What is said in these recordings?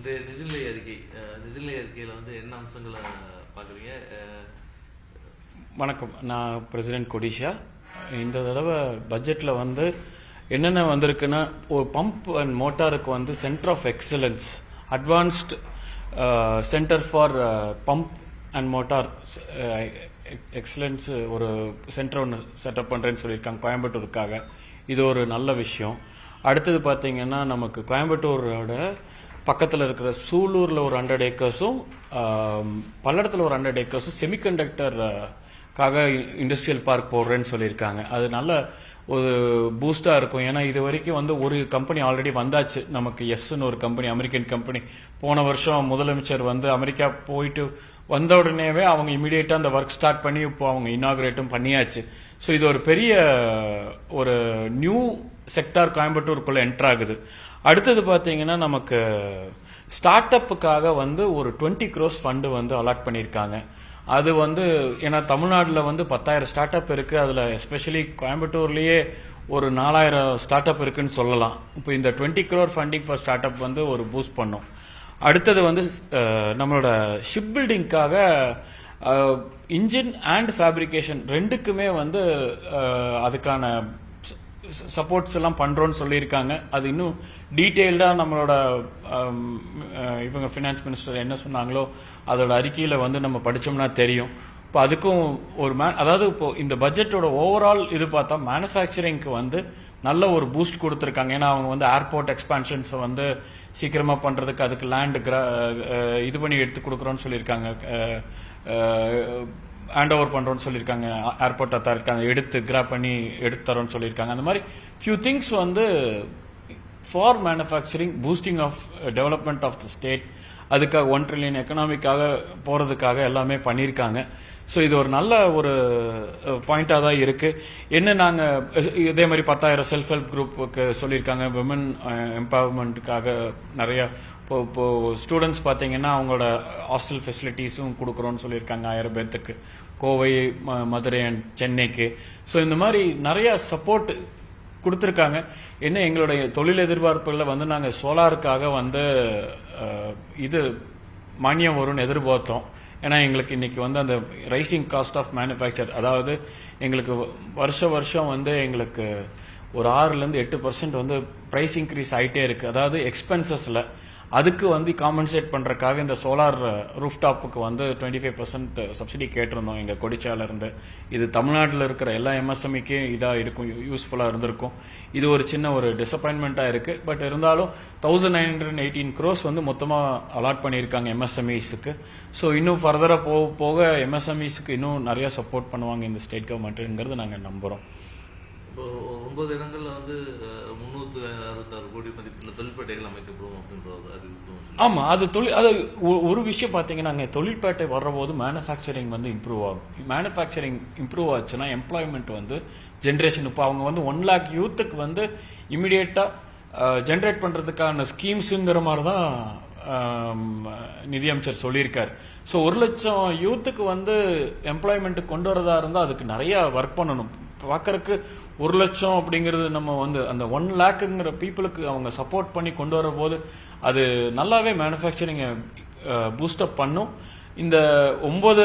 இன்றைய நிதிநிலை அறிக்கையில் வந்து என்ன அம்சங்களை பார்க்குறீங்க? வணக்கம், நான் பிரசிடென்ட் கொடிஷா. இந்த தடவை பட்ஜெட்டில் வந்து என்னென்ன வந்திருக்குன்னா, ஒரு பம்ப் அண்ட் மோட்டாருக்கு வந்து centre of excellence, advanced centre for pump and motor excellence ஒரு சென்டர் ஒன்று செட்டப் பண்ணுறேன்னு சொல்லியிருக்காங்க கோயம்புத்தூருக்காக. இது ஒரு நல்ல விஷயம். அடுத்தது பார்த்தீங்கன்னா, நமக்கு கோயம்புத்தூரோட பக்கத்தில் இருக்கிற சூலூரில் ஒரு 100 ஏக்கர்ஸும் பல்லடத்தில் ஒரு 100 ஏக்கர்ஸும் செமிகண்டக்டருக்காக இண்டஸ்ட்ரியல் பார்க் போடுறேன்னு சொல்லியிருக்காங்க. அது நல்ல ஒரு பூஸ்டாக இருக்கும். ஏன்னா இது வரைக்கும் வந்து ஒரு கம்பெனி ஆல்ரெடி வந்தாச்சு நமக்கு, எஸ்ன்னு ஒரு கம்பெனி, அமெரிக்கன் கம்பெனி. போன வருஷம் முதலமைச்சர் வந்து அமெரிக்கா போயிட்டு வந்த உடனேவே அவங்க இமீடியட்டாக அந்த ஒர்க் ஸ்டார்ட் பண்ணி இப்போ அவங்க இனாகுரேட்டும் பண்ணியாச்சு. ஸோ இது ஒரு பெரிய ஒரு நியூ செக்டார் கோயம்புத்தூருக்குள்ள என்டர் ஆகுது. அடுத்தது பார்த்தீங்கன்னா, நமக்கு ஸ்டார்ட் அப்புக்காக வந்து ஒரு 20 crores ஃபண்டு வந்து அலாட் பண்ணியிருக்காங்க. அது வந்து ஏன்னா தமிழ்நாட்டில் வந்து 10,000 ஸ்டார்ட் அப் இருக்கு. அதில் எஸ்பெஷலி கோயம்புத்தூர்லேயே ஒரு 4,000 ஸ்டார்ட் அப் இருக்குன்னு சொல்லலாம். இப்போ இந்த 20 crore funding for start up வந்து ஒரு பூஸ்ட் பண்ணும். அடுத்தது வந்து நம்மளோட ஷிப் பில்டிங்காக இன்ஜின் அண்ட் ஃபேப்ரிகேஷன் ரெண்டுக்குமே வந்து அதுக்கான சப்போர்ட்ஸ் எல்லாம் பண்றோம்னு சொல்லியிருக்காங்க. அது இன்னும் டீட்டெயில்டாக நம்மளோட இவங்க ஃபினான்ஸ் மினிஸ்டர் என்ன சொன்னாங்களோ அதோட அறிக்கையில் வந்து நம்ம படித்தோம்னா தெரியும். இப்போ அதுக்கும் ஒரு அதாவது இப்போ இந்த பட்ஜெட்டோட ஓவரால் இது பார்த்தா மேனுஃபேக்சரிங்க்கு வந்து நல்ல ஒரு பூஸ்ட் கொடுத்துருக்காங்க. ஏன்னா அவங்க வந்து ஏர்போர்ட் எக்ஸ்பான்ஷன்ஸை வந்து சீக்கிரமா பண்றதுக்கு அதுக்கு லேண்ட் இது பண்ணி எடுத்து கொடுக்குறோன்னு சொல்லியிருக்காங்க, ஹேண்ட் ஓவர் பண்றோம்னு சொல்லியிருக்காங்க. ஏர்போர்ட் அத்தாரிட்டி எடுத்து கிராப் பண்ணி எடுத்து தரோம்னு சொல்லியிருக்காங்க. அந்த மாதிரி ஃபியூ திங்ஸ் வந்து for manufacturing, boosting of development of the state, அதுக்காக 1 trillion எக்கனாமிக்காக போறதுக்காக எல்லாமே பண்ணியிருக்காங்க. ஸோ இது ஒரு நல்ல ஒரு பாயிண்டாக தான் இருக்கு. என்ன நாங்கள் இதே மாதிரி 10,000 செல்ஃப் ஹெல்ப் குரூப்புக்கு சொல்லியிருக்காங்க. விமன் எம்பவர்மெண்ட்டுக்காக நிறைய இப்போ ஸ்டூடெண்ட்ஸ் பார்த்தீங்கன்னா அவங்களோட ஹாஸ்டல் ஃபெசிலிட்டிஸும் கொடுக்குறோன்னு சொல்லியிருக்காங்க 1000 பேர்த்துக்கு, கோவை, மதுரை அண்ட் சென்னைக்கு. ஸோ இந்த மாதிரி நிறைய சப்போர்ட் கொடுத்துருக்காங்க. என்ன எங்களுடைய தொழில் எதிர்பார்ப்புகளில் வந்து நாங்கள் சோலாருக்காக வந்து இது மானியம் வரும்னு எதிர்பார்த்தோம். ஏன்னா எங்களுக்கு இன்னைக்கு வந்து அந்த ரைசிங் காஸ்ட் ஆஃப் மேனுஃபேக்சர், அதாவது எங்களுக்கு வருஷம் வந்து எங்களுக்கு ஒரு 6-8% வந்து பிரைஸ் இன்க்ரீஸ் ஆகிட்டே இருக்கு. அதாவது எக்ஸ்பென்சஸ்ல அதுக்கு வந்து காம்பன்சேட் பண்றதுக்காக இந்த சோலார் ரூஃப்டாப்புக்கு வந்து 25% சப்சிடி கேட்டிருந்தோம் எங்க கொடிச்சால இருந்து. இது தமிழ்நாட்டில் இருக்கிற எல்லா எம்எஸ்எம்இக்கு இதா இருக்கும், யூஸ்ஃபுல்லா இருந்திருக்கும். இது ஒரு சின்ன ஒரு டிசப்பாயின்மெண்டா இருக்கு. பட் இருந்தாலும் 1918 crores வந்து மொத்தமா அலாட் பண்ணியிருக்காங்க எம்எஸ்எம்இஸ்க்கு. ஸோ இன்னும் ஃபர்தரா போக எம்எஸ்எம்இஸ்க்கு இன்னும் நிறைய சப்போர்ட் பண்ணுவாங்க இந்த ஸ்டேட் கவர்மெண்ட்ங்கிறது நாங்கள் நம்புறோம். இப்போ 9 இடங்கள்ல வந்து 366 கோடி மதிப்புள்ள தொழிற்பேட்டைகள் அமைக்கப்படும் அப்படின்ற அறிவிப்பு. ஆமா, அது ஒரு விஷயம் பாத்தீங்கன்னா, தொழிற்பேட்டை வர்ற போது மேனுஃபேக்சரிங் வந்து இம்ப்ரூவ் ஆகும். மேனுஃபேக்சரிங் இம்ப்ரூவ் ஆச்சுன்னா எம்ப்ளாய்மெண்ட் வந்து ஜென்ரேஷன், இப்போ அவங்க வந்து 1 lakh யூத்துக்கு வந்து இமிடியேட்டா ஜென்ரேட் பண்றதுக்கான ஸ்கீம்ஸுங்கிற மாதிரி தான் நிதியமைச்சர் சொல்லியிருக்காரு. ஸோ 1 லட்சம் யூத்துக்கு வந்து எம்ப்ளாய்மெண்ட் கொண்டு வரதா இருந்தால் அதுக்கு நிறைய ஒர்க் பண்ணணும். பார்க்கறதுக்கு 1 லட்சம் அப்படிங்கிறது நம்ம வந்து அந்த 1 lakhங்கிற பீப்புளுக்கு அவங்க சப்போர்ட் பண்ணி கொண்டு வர போது அது நல்லாவே மேனுஃபேக்சரிங் பூஸ்டப் பண்ணும். இந்த 9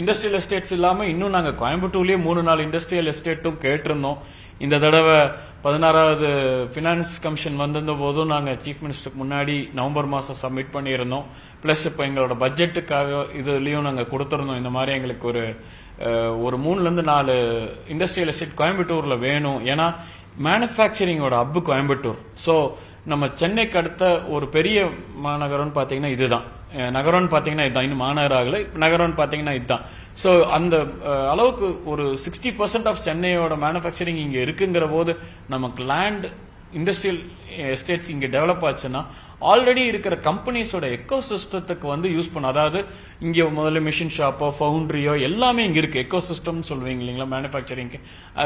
இண்டஸ்ட்ரியல் எஸ்டேட்ஸ் இல்லாமல் இன்னும் நாங்கள் கோயம்புத்தூர்லேயே 3-4 இண்டஸ்ட்ரியல் எஸ்டேட்டும் கேட்டிருந்தோம். இந்த தடவை 16வது ஃபினான்ஸ் கமிஷன் வந்திருந்த போதும் நாங்கள் சீஃப் மினிஸ்டருக்கு முன்னாடி நவம்பர் மாதம் சப்மிட் பண்ணியிருந்தோம். ப்ளஸ் இப்போ எங்களோட பட்ஜெட்டுக்காக இதுலேயும் நாங்கள் கொடுத்துருந்தோம். இந்த மாதிரி எங்களுக்கு ஒரு 3-4 இண்டஸ்ட்ரியல் எஸ்டேட் கோயம்புத்தூரில் வேணும். ஏன்னா மேனுஃபேக்சரிங்கோட ஹப்பு கோயம்புத்தூர். ஸோ நம்ம சென்னைக்கு அடுத்த ஒரு பெரிய மாநகரம்னு பார்த்தீங்கன்னா இதுதான். நகரம்னு பார்த்தீங்கன்னா இதுதான், இன்னும் மாநகரம் ஆகலை, நகரம்னு பார்த்தீங்கன்னா இதுதான். ஸோ அந்த அளவுக்கு ஒரு 60% ஆஃப் சென்னையோட மேனுஃபேக்சரிங் இங்கே இருக்குங்கிற போது நமக்கு லேண்ட், இண்டஸ்ட்ரியல் எஸ்டேட்ஸ் இங்கே டெவலப் ஆச்சுன்னா ஆல்ரெடி இருக்கிற கம்பெனிஸோட எக்கோ சிஸ்டத்துக்கு வந்து யூஸ் பண்ணும். அதாவது இங்கே முதல்ல மிஷின் ஷாப்போ ஃபவுண்டரியோ எல்லாமே இங்கே இருக்கு. எக்கோ சிஸ்டம்னு சொல்லுவீங்க இல்லைங்களா மேனுஃபேக்சரிங்க்கு.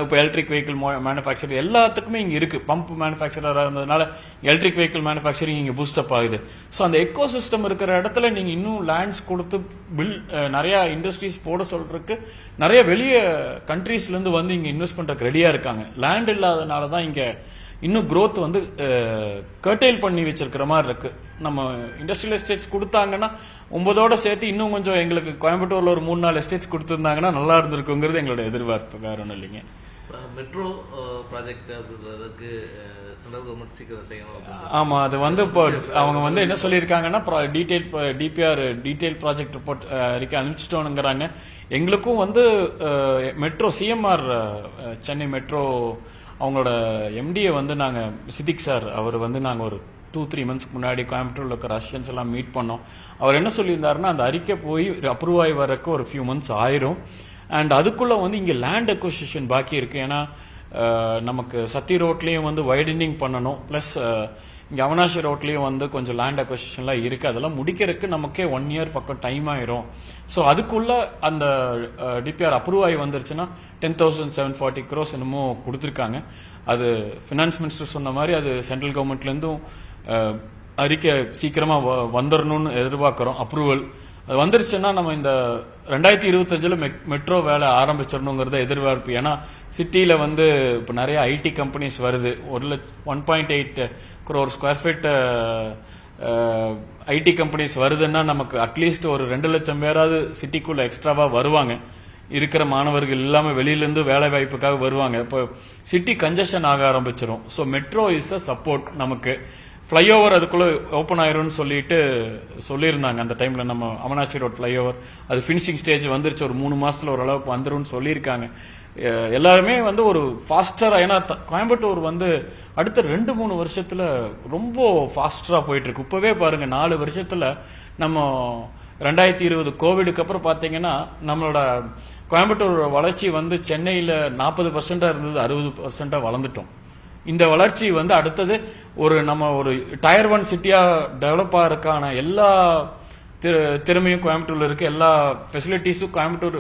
இப்போ எலக்ட்ரிக் வெஹிக்கிள் மேனுஃபேக்சரிங் எல்லாத்துக்குமே இங்கே இருக்கு. பம்ப் மேனுஃபேக்சராக இருந்ததுனால எலக்ட்ரிக் வெஹிக்கிள் மேனுஃபேக்சரிங் இங்கே பூஸ்டப் ஆகுது. ஸோ அந்த எக்கோ சிஸ்டம் இருக்கிற இடத்துல நீங்க இன்னும் லேண்ட்ஸ் கொடுத்து நிறைய இண்டஸ்ட்ரீஸ் போட சொல்றதுக்கு நிறைய வெளிய கண்ட்ரீஸ்ல இருந்து வந்து இங்க இன்வெஸ்ட் பண்றதுக்கு ரெடியா இருக்காங்க. லேண்ட் இல்லாதனால தான் இங்க இன்னும் growth வந்து கர்டைல் பண்ணி வச்சிருக்கிற மாதிரி இருக்கு. நம்ம இண்டஸ்ட்ரியல் எஸ்டேட்ஸ் கொடுத்தாங்கன்னா 9ஓட சேர்த்து இன்னும் கொஞ்சம் எங்களுக்கு கோயம்புத்தூர்ல ஒரு 3-4 எஸ்டேட்ஸ் கொடுத்திருந்தாங்கன்னா நல்லா இருந்திருக்குங்கிறது எங்களோட எதிர்பார்ப்பு, வேற ஒன்றும் இல்லைங்க. மெட்ரோ ப்ராஜெக்ட் அதுக்கு சென்ட்ரல் கவர்மெண்ட் சீக்கிரம் செய்யணும். ஆமா, அது வந்து இப்போ அவங்க வந்து என்ன சொல்லியிருக்காங்கன்னா டீடைல் ப்ராஜெக்ட் ரிப்போர்ட் அறிக்கை அனுப்பிச்சிட்டோனுங்கிறாங்க. எங்களுக்கும் வந்து மெட்ரோ சிஎம்ஆர் சென்னை மெட்ரோ அவங்களோட எம்டியை வந்து நாங்கள் சித்திக் சார் அவர் வந்து நாங்கள் ஒரு 2-3 மந்த்ஸ்க்கு முன்னாடி கோயம்புத்தூர்ல இருக்கிற ரஷ்யன்ஸ் எல்லாம் மீட் பண்ணோம். அவர் என்ன சொல்லியிருந்தாருன்னா அந்த அறிக்கை போய் அப்ரூவ் ஆகி வரக்கு ஒரு ஃபியூ மந்த்ஸ் ஆயிரும். அண்ட் அதுக்குள்ள வந்து இங்க லேண்ட் அக்விசிஷன் பாக்கி இருக்கு. ஏன்னா நமக்கு சத்தி ரோட்லயும் வந்து வைடனிங் பண்ணணும், பிளஸ் இங்க அவனாசி ரோட்லயும் வந்து கொஞ்சம் லேண்ட் அக்விசிஷன்லாம் இருக்கு. அதெல்லாம் முடிக்கிறதுக்கு நமக்கே 1 இயர் பக்கம் டைம் ஆயிரும். ஸோ அதுக்குள்ள அந்த டிபிஆர் அப்ரூவ் ஆகி வந்துருச்சுன்னா 10,740 crores என்னமோ கொடுத்துருக்காங்க. அது ஃபினான்ஸ் மினிஸ்டர் சொன்ன மாதிரி அது சென்ட்ரல் கவர்மெண்ட்ல இருந்தும் அறிக்கை சீக்கிரமா வந்துடணும்னு எதிர்பார்க்கிறோம் அப்ரூவல். அது வந்துருச்சுன்னா நம்ம இந்த 2025 மெட்ரோ வேலை ஆரம்பிச்சிடணுங்கிறத எதிர்பார்ப்பு. ஏன்னா சிட்டியில வந்து இப்போ நிறைய ஐடி கம்பெனிஸ் வருது. 1.8 crore square feet IT companies வருதுன்னா நமக்கு அட்லீஸ்ட் ஒரு 2 லட்சம் பேராவது சிட்டிக்குள்ள எக்ஸ்ட்ராவா வருவாங்க. இருக்கிற மாணவர்கள் இல்லாம வெளியில இருந்து வேலை வாய்ப்புக்காக வருவாங்க. இப்போ சிட்டி கன்ஜெஷன் ஆக ஆரம்பிச்சிடும். So metro is a support நமக்கு. ஃப்ளைஓவர் அதுக்குள்ள ஓப்பன் ஆயிரும்னு சொல்லியிருந்தாங்க அந்த டைம்ல. நம்ம அவனாசி ரோட் ஃப்ளைஓவர் அது ஃபினிஷிங் ஸ்டேஜ் வந்துருச்சு, ஒரு 3 மாசத்துல ஓரளவுக்கு வந்துரும்னு சொல்லியிருக்காங்க. எல்லாருமே வந்து ஒரு ஃபாஸ்டரா, ஏன்னா கோயம்புத்தூர் வந்து அடுத்த 2-3 வருஷத்துல ரொம்ப ஃபாஸ்டரா போயிட்டு இருக்கு. இப்பவே பாருங்க 4 வருஷத்துல நம்ம 2020 கோவிடுக்கு அப்புறம் பாத்தீங்கன்னா நம்மளோட கோயம்புத்தூர் வளர்ச்சி வந்து சென்னையில 40% இருந்தது 60% வளர்ந்துட்டோம். இந்த வளர்ச்சி வந்து அடுத்தது நம்ம ஒரு டயர் 1 சிட்டியா டெவலப் ஆகிறதுக்கான எல்லா திறமையும் கோயம்புத்தூர்ல இருக்கு. எல்லா ஃபெசிலிட்டிஸும் கோயம்புத்தூர்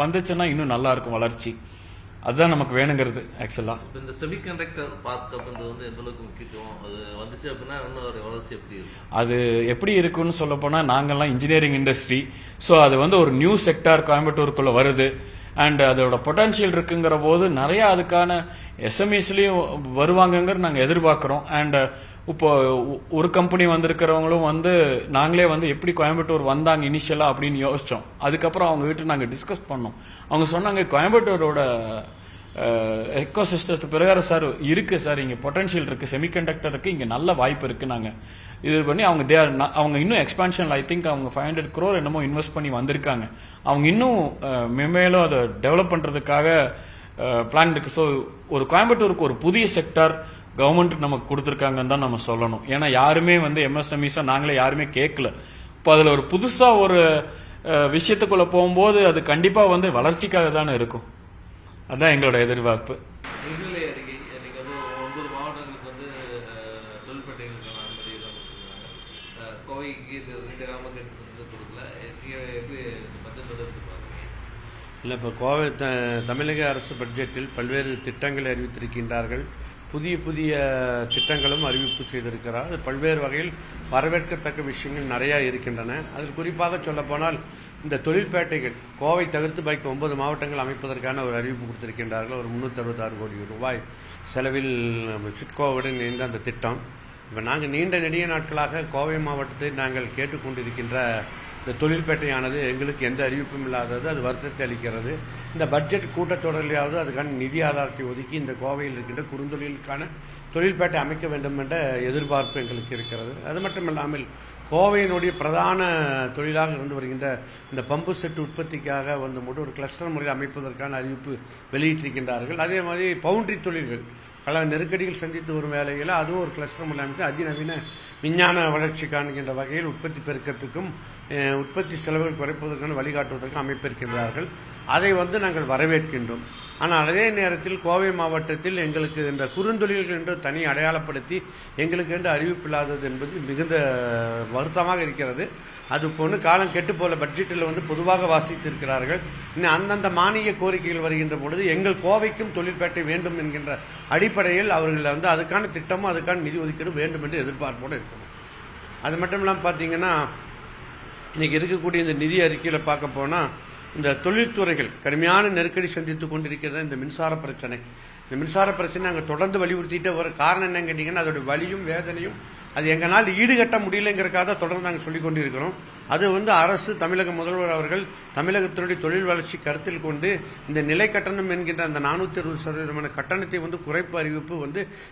வந்துச்சுன்னா இன்னும் நல்லா இருக்கும் வளர்ச்சி. அதுதான் நமக்கு வேணுங்கிறது ஆக்சுவலா. இந்த செமிகண்டக்டர் பார்க் அப்படின்றது வந்து எந்த அளவுக்கு முக்கியத்துவம், அது வந்துச்சு அப்படின்னா இன்னொரு வளர்ச்சி எப்படி இருக்கும்? அது எப்படி இருக்குன்னு சொல்ல போனா நாங்கெல்லாம் இன்ஜினியரிங் இண்டஸ்ட்ரி. ஸோ அது வந்து ஒரு நியூ செக்டார் கோயம்புத்தூருக்குள்ள வருது. அண்ட் அதோட பொட்டன்ஷியல் இருக்குங்கிற போது நிறைய அதுக்கான எஸ்எம்இஸ்லயும் வருவாங்கங்கிற நாங்க எதிர்பார்க்கிறோம். அண்ட் இப்போ ஒரு கம்பெனி வந்திருக்கிறவங்களும் வந்து நாங்களே வந்து எப்படி கோயம்புத்தூர் வந்தாங்க இனிஷியலா அப்படின்னு யோசிச்சோம். அதுக்கப்புறம் அவங்க கிட்ட நாங்க டிஸ்கஸ் பண்ணோம். அவங்க சொன்னாங்க கோயம்புத்தூரோட எக்கோ சிஸ்டத்துக்கு பிரகாரம் சார் இருக்கு சார், இங்க பொட்டன்ஷியல் இருக்கு, செமிகண்டக்டருக்கு இங்க நல்ல வாய்ப்பு இருக்கு. நாங்க இது பண்ணி அவங்க இன்னும் எக்ஸ்பான்ஷன் ஐ திங்க் அவங்க 500 crore என்னமோ இன்வெஸ்ட் பண்ணி வந்திருக்காங்க. அவங்க இன்னும் மேலும் அதை டெவலப் பண்றதுக்காக பிளான் இருக்கு. ஸோ ஒரு கோயம்புத்தூருக்கு ஒரு புதிய செக்டார் கவர்மெண்ட் நமக்கு கொடுத்துருக்காங்கன்னு தான் நம்ம சொல்லணும். ஏன்னா யாருமே வந்து எம்எஸ்எம்இஸா நாங்களே யாருமே கேட்கல. இப்போ அதுல ஒரு புதுசா ஒரு விஷயத்துக்குள்ள போகும்போது அது கண்டிப்பா வந்து வளர்ச்சிக்காக தானே இருக்கும். அதான் எங்களோட எதிர்பார்ப்பு. நிதிநிலை அறிக்கை நீங்க வந்து 9 மாவட்டங்களுக்கு வந்து தொழில்பேட்டைகளுக்கான அனுமதி தான் கொடுத்துருக்காங்க. கோவைக்கு 2 கிராமங்களுக்கு கொடுக்கல. எப்படி பட்ஜெட் இல்லை, இப்போ கோவை தமிழக அரசு பட்ஜெட்டில் பல்வேறு திட்டங்களை அறிவித்திருக்கின்றார்கள். புதிய திட்டங்களும் அறிவிப்பு செய்திருக்கிறார். அது பல்வேறு வகையில் வரவேற்கத்தக்க விஷயங்கள் நிறையா இருக்கின்றன. அதில் குறிப்பாக சொல்லப்போனால் இந்த தொழில்பேட்டைகள் கோவை தவிர்த்து பாக்கி 9 மாவட்டங்கள் அமைப்பதற்கான ஒரு அறிவிப்பு கொடுத்திருக்கின்றார்கள். ஒரு 366 கோடி ரூபாய் செலவில் சிட்கோவுடன் இணைந்த அந்த திட்டம். இப்போ நாங்கள் நீண்ட நெடிய நாட்களாக கோவை மாவட்டத்தை நாங்கள் கேட்டுக்கொண்டிருக்கின்ற இந்த தொழில்பேட்டையானது எங்களுக்கு எந்த அறிவிப்பும் இல்லாதது, அது வருத்தத்தை அளிக்கிறது. இந்த பட்ஜெட் கூட்டத்தொடரிலாவது அதுக்கான நிதி ஆதாரத்தை ஒதுக்கி இந்த கோவையில் இருக்கின்ற குறுந்தொழிலுக்கான தொழில்பேட்டை அமைக்க வேண்டும் என்ற எதிர்பார்ப்பு எங்களுக்கு இருக்கிறது. அது மட்டுமில்லாமல் கோவையினுடைய பிரதான தொழிலாக இருந்து வருகின்ற இந்த பம்பு செட் உற்பத்திக்காக வந்து மட்டும் ஒரு கிளஸ்டர் முறையில் அமைப்பதற்கான அறிவிப்பு வெளியிட்டிருக்கின்றார்கள். அதே மாதிரி பவுண்டரி தொழில்கள் பல நெருக்கடிகள் சந்தித்து வரும் வேலையில் அதுவும் ஒரு கிளஸ்டர் முறையில் அமைத்து அதிநவீன விஞ்ஞான வளர்ச்சி காண்கின்ற வகையில் உற்பத்தி பெருக்கத்துக்கும் உற்பத்தி செலவுகள் குறைப்பதற்கான வழிகாட்டுவதற்கும் அமைப்பிருக்கின்றார்கள். அதை வந்து நாங்கள் வரவேற்கின்றோம். ஆனால் அதே நேரத்தில் கோவை மாவட்டத்தில் எங்களுக்கு இந்த குறுந்தொழில்கள் என்று தனி அடையாளப்படுத்தி எங்களுக்கு என்று அறிவிப்பில்லாதது என்பது மிகுந்த வருத்தமாக இருக்கிறது. அது போன்று காலம் கெட்டு போல பட்ஜெட்டில் வந்து பொதுவாக வாசித்திருக்கிறார்கள். இன்னும் அந்தந்த மானிய கோரிக்கைகள் வருகின்ற பொழுது எங்கள் கோவைக்கும் தொழிற்பேட்டை வேண்டும் என்கின்ற அடிப்படையில் அவர்கள் வந்து அதுக்கான திட்டமும் அதுக்கான நிதி ஒதுக்கீடு வேண்டும் என்று எதிர்பார்ப்போடு இருக்கணும். அது மட்டும் இல்லாமல் பார்த்தீங்கன்னா இன்னைக்கு இருக்கக்கூடிய இந்த நிதி அறிக்கையில் பார்க்க போனால் இந்த தொழில்துறைகள் கடுமையான நெருக்கடி சந்தித்துக் கொண்டிருக்கிறது இந்த மின்சார பிரச்சனை. இந்த மின்சார பிரச்சனை நாங்கள் தொடர்ந்து வலியுறுத்திட்டு வர காரணம் என்னன்னு கேட்டீங்கன்னா அதோட வலியும் வேதனையும் அது எங்களால் ஈடுகட்ட முடியலைங்கிறக்காக தொடர்ந்து நாங்கள் சொல்லிக் கொண்டிருக்கிறோம். அது அரசு தமிழக முதல்வர் அவர்கள் தமிழகத்தினுடைய தொழில் வளர்ச்சி கருத்தில் கொண்டு இந்த நிலை கட்டணம் என்கின்ற அந்த 460% கட்டணத்தை குறைப்பு அறிவிப்பு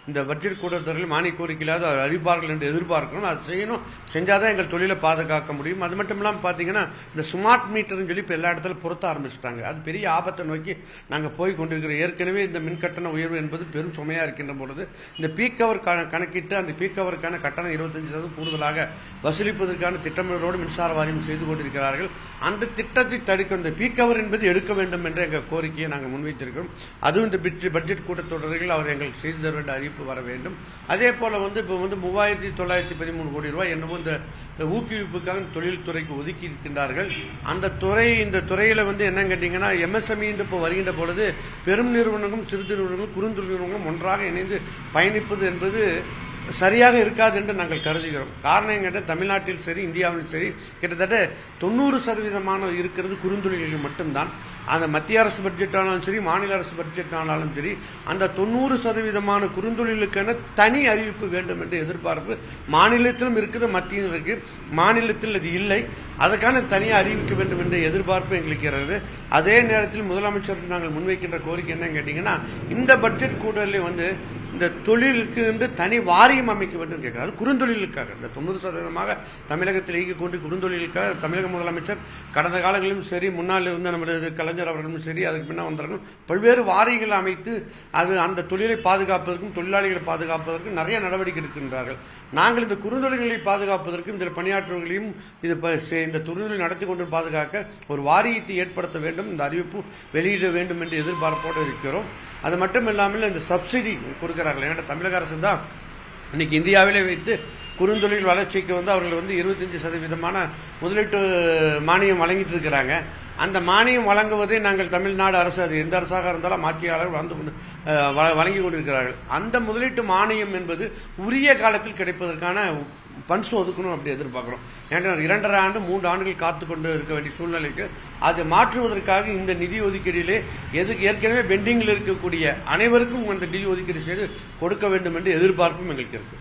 இந்த பட்ஜெட் கூட்டத்தொடரில் மானிய கோரிக்கையிலாவது அறிவிப்பார்கள் என்று எதிர்பார்க்கிறோம். அது செய்யணும், செஞ்சாதான் எங்கள் தொழிலை பாதுகாக்க முடியும். அது மட்டும் இல்லாமல் பார்த்தீங்கன்னா இந்த ஸ்மார்ட் மீட்டர்னு சொல்லி இப்போ எல்லா இடத்துல பொருத்த ஆரம்பிச்சிட்டாங்க. அது பெரிய ஆபத்தை நோக்கி நாங்கள் போய் கொண்டிருக்கிறோம். ஏற்கனவே இந்த மின்கட்டண உயர்வு என்பது பெரும் சுமையாக இருக்கின்ற பொழுது இந்த பீக் அவர் கணக்கிட்டு அந்த பீக் அவருக்கான கட்டணம் 25% கூடுதலாக வசூலிப்பதற்கான திட்டமிடலோடு மின்சார வாரியம் செய்து கொண்டிருக்கிறார்கள். அந்த திட்டத்தை தடுக்க இந்த பீக் அவர் என்பது எடுக்க வேண்டும் என்ற எங்கள் கோரிக்கையை நாங்கள் முன்வைத்திருக்கிறோம். அதுவும் இந்த பட்ஜெட் கூட்டத்தொடரில் அவர் எங்களுக்கு செய்து தர வேண்டிய அறிவிப்பு வர வேண்டும். அதே போல இப்போ 3913 கோடி ரூபாய் என்னமோ இந்த ஊக்குவிப்புக்காக தொழில்துறைக்கு ஒதுக்கி இருக்கின்றார்கள். இந்த துறையில என்ன கேட்டீங்கன்னா எம்எஸ்எம்இ இப்போ வருகின்ற பொழுது பெரும் நிறுவனங்களும் சிறு நிறுவனங்களும் குறுந்தொழில் நிறுவனங்களும் ஒன்றாக இணைந்து பயணிப்பது என்பது சரியாக இருக்காது என்று நாங்கள் கருதுகிறோம். காரணம் கேட்டால் தமிழ்நாட்டில் சரி இந்தியாவிலும் சரி கிட்டத்தட்ட 90% இருக்கிறது குறுந்தொழில்கள் மட்டும்தான். அந்த மத்திய அரசு பட்ஜெட் ஆனாலும் சரி மாநில அரசு பட்ஜெட் ஆனாலும் சரி அந்த 90% குறுந்தொழிலுக்கான தனி அறிவிப்பு வேண்டும் என்ற எதிர்பார்ப்பு மாநிலத்திலும் இருக்குது, மத்தியிலும் இருக்கு. மாநிலத்தில் அது இல்லை, அதற்கான தனியாக அறிவிக்க வேண்டும் என்ற எதிர்பார்ப்பு எங்களுக்கு இருக்கிறது. அதே நேரத்தில் முதலமைச்சருக்கு நாங்கள் முன்வைக்கின்ற கோரிக்கை என்னன்னு கேட்டீங்கன்னா இந்த பட்ஜெட் கூட்டத்தில் இந்த தொழிலுக்கு தனி வாரியம் அமைக்க வேண்டும் கேட்கிறார். அது குறுந்தொழிலுக்காக இந்த 90% தமிழகத்தில் இயக்கக்கூடிய குறுந்தொழிலுக்காக தமிழக முதலமைச்சர் கடந்த காலங்களிலும் சரி முன்னாள் இருந்த நமது கலைஞர் அவர்களும் சரி அதுக்கு பின்னால் வந்தார்கள் பல்வேறு வாரியங்கள் அமைத்து அந்த தொழிலை பாதுகாப்பதற்கும் தொழிலாளிகளை பாதுகாப்பதற்கும் நிறைய நடவடிக்கை எடுக்கின்றார்கள். நாங்கள் இந்த குறுந்தொழில்களை பாதுகாப்பதற்கும் இதில் பணியாற்றுவர்களையும் இந்த தொழிலை நடத்தி கொண்டு பாதுகாக்க ஒரு வாரியத்தை ஏற்படுத்த வேண்டும், இந்த அறிவிப்பு வெளியிட வேண்டும் என்று எதிர்பார்ப்போடு இருக்கிறோம். அது மட்டும் இல்லாமல் இந்த சப்சிடி கொடுக்கிறார்கள். ஏன்னா தமிழக அரசு தான் இன்னைக்கு இந்தியாவிலே வைத்து குறுந்தொழில் வளர்ச்சிக்கு அவர்கள் 25% முதலீட்டு மானியம் வழங்கிட்டு இருக்கிறாங்க. அந்த மானியம் வழங்குவதை நாங்கள் தமிழ்நாடு அரசு அது எந்த அரசாக இருந்தாலும் ஆட்சியாளர் வழங்கி கொண்டிருக்கிறார்கள். அந்த முதலீட்டு மானியம் என்பது உரிய காலத்தில் கிடைப்பதற்கான பண்ஸ் ஒதுக்கணும் அப்படி எதிர்பார்க்கிறோம். ஏன்னா 2.5 ஆண்டு 3 ஆண்டுகள் காத்து கொண்டு இருக்க வேண்டிய சூழ்நிலைக்கு அதை மாற்றுவதற்காக இந்த நிதி ஒதுக்கீட்டிலே ஏற்கனவே பெண்டிங்கில் இருக்கக்கூடிய அனைவருக்கும் இந்த நிதி ஒதுக்கீடு செய்து கொடுக்க வேண்டும் என்று எதிர்பார்ப்பும் எங்களுக்கு இருக்கு.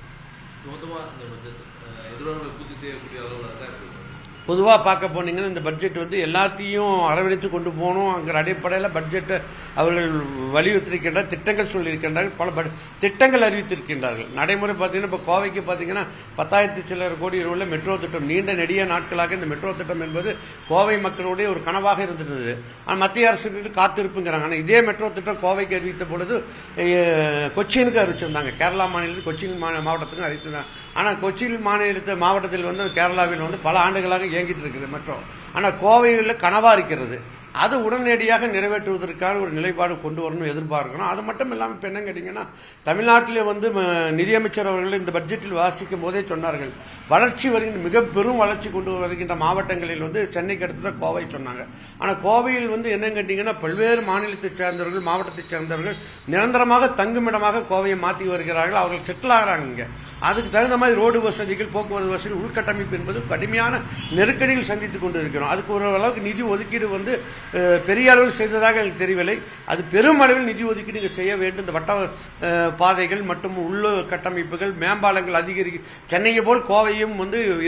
பொதுவாக பார்க்க போனீங்கன்னா இந்த பட்ஜெட் எல்லாத்தையும் அரவணைத்து கொண்டு போகணுங்கிற அடிப்படையில் பட்ஜெட்டை அவர்கள் வலியுறுத்திருக்கின்ற திட்டங்கள் சொல்லியிருக்கின்றார்கள், பல திட்டங்கள் அறிவித்திருக்கின்றார்கள். நடைமுறை பார்த்தீங்கன்னா இப்போ கோவைக்கு பார்த்தீங்கன்னா 10,000 சில்லரை கோடி உள்ள மெட்ரோ திட்டம் நீண்ட நெடிய நாட்களாக இந்த மெட்ரோ திட்டம் என்பது கோவை மக்களுடைய ஒரு கனவாக இருந்திருந்தது. ஆனால் மத்திய அரசு காத்திருப்புங்கிறாங்க. ஆனால் இதே மெட்ரோ திட்டம் கோவைக்கு அறிவித்த பொழுது கொச்சினுக்கு அறிவிச்சிருந்தாங்க, கேரளா மாநிலத்தில் கொச்சின் மாவட்டத்துக்கும் அறிவித்திருந்தாங்க. ஆனால் கொச்சின் மாவட்டத்தில் கேரளாவில் பல ஆண்டுகளாக இயங்கிட்டு இருக்குது மெட்ரோ. ஆனால் கோவையில் கனவா இருக்கிறது. அது உடனடியாக நிறைவேற்றுவதற்கான ஒரு நிலைப்பாடு கொண்டு வரணும் எதிர்பார்க்கணும். அது மட்டும் இல்லாமல் இப்போ என்ன கேட்டீங்கன்னா தமிழ்நாட்டிலே நிதியமைச்சர் அவர்கள் இந்த பட்ஜெட்டில் வாசிக்கும் போதே சொன்னார்கள் வளர்ச்சி வருகின்ற மிக பெரும் வளர்ச்சி கொண்டு வருகின்ற மாவட்டங்களில் சென்னைக்கு அடுத்த கோவை சொன்னாங்க. ஆனால் கோவையில் என்ன கேட்டீங்கன்னா பல்வேறு மாநிலத்தைச் சேர்ந்தவர்கள் மாவட்டத்தைச் சேர்ந்தவர்கள் நிரந்தரமாக தங்குமிடமாக கோவையை மாற்றி வருகிறார்கள். அவர்கள் செட்டில் ஆகிறாங்க. இங்கே அதுக்கு தகுந்த மாதிரி ரோடு வசதிகள் போக்குவரத்து வசதி உள்கட்டமைப்பு என்பது கடுமையான நெருக்கடியில் சந்தித்துக் கொண்டு இருக்கிறோம். அதுக்கு ஓரளவுக்கு நிதி ஒதுக்கீடு பெரிய அளவில் செய்ததாக எனக்கு தெரியவில்லை. அது பெரும் அளவில் நிதி ஒதுக்கீடு செய்ய வேண்டும். இந்த வட்ட பாதைகள் மற்றும் உள்ள கட்டமைப்புகள் மேம்பாலங்கள் அதிகரிக்க சென்னையை போல் கோவையும்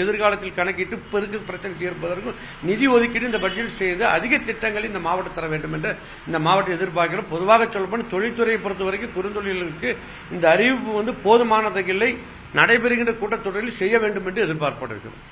எதிர்காலத்தில் கணக்கிட்டு பெருக்கு பிரச்சனை தீர்ப்பதற்கும் நிதி ஒதுக்கீடு இந்த பட்ஜெட் செய்து அதிக திட்டங்களை இந்த மாவட்டம் தர வேண்டும் என்று இந்த மாவட்டம் எதிர்பார்க்கிறோம். பொதுவாக சொல்லப்போனால் தொழில்துறையை பொறுத்த வரைக்கும் குறுந்தொழிலுக்கு இந்த அறிவிப்பு போதுமானது இல்லை, நடைபெறுகின்ற கூட்டத்தொடரில் செய்ய வேண்டும் என்று எதிர்பார்க்கப்பட்டிருக்கிறது.